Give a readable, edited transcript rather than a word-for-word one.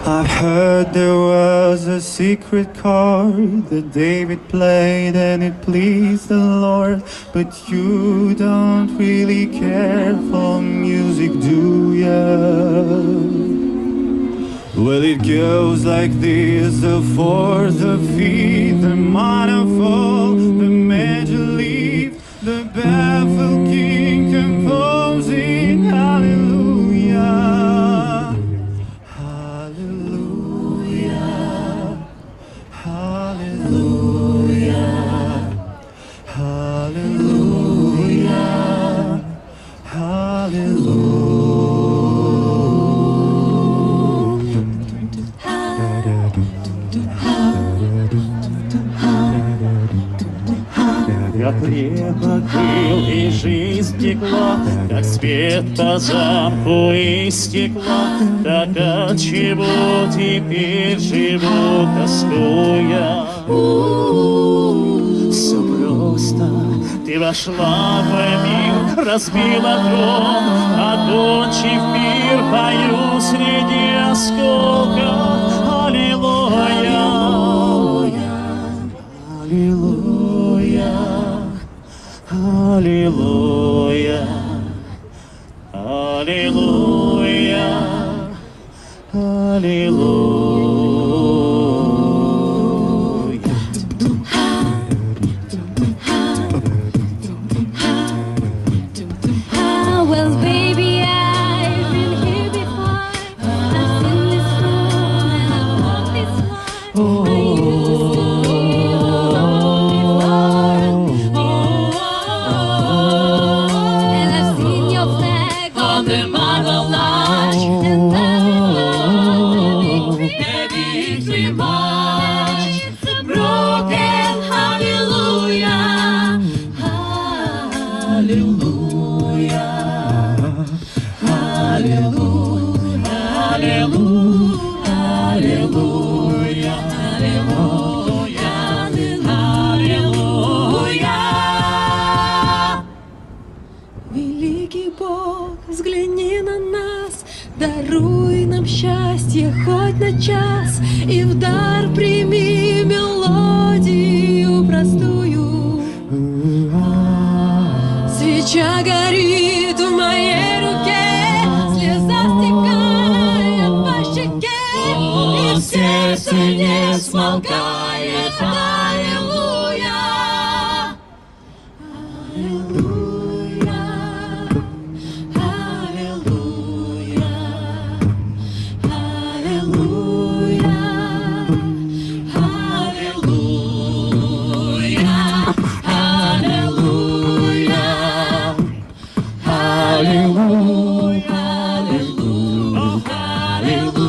I heard there was a secret chord that David played and it pleased the Lord. But you don't really care for music, do ya? Well, it goes like this: the fourth, the fifth, the minor fall, the major leaf, the baffled king composing hallelujah, hallelujah, hallelujah, hallelujah, hallelujah. Как река пыл и жизнь текла, как свет по замку истекла, так отчего теперь живу, тоскуя? Все просто, ты вошла в мир, разбила трон, окончив мир, пою среди осколков. Аллилуйя, аллилуйя. Аллилуйя, аллилуйя, аллилуйя. Well, baby, I've been here before. I've seen this room and I've walked this floor. I used to see you alone before. And I've seen your flag on the marble arch. And that is the victory march. It's a broken hallelujah, hallelujah, hallelujah, hallelujah, hallelujah. Великий Бог, взгляни на нас, даруй нам счастье хоть на час, и в дар прими мелодию простую. Свеча горит в моей руке, слеза стекает по щеке, и в сердце не смолкает аллилуйя. Hallelujah, hallelujah, hallelujah.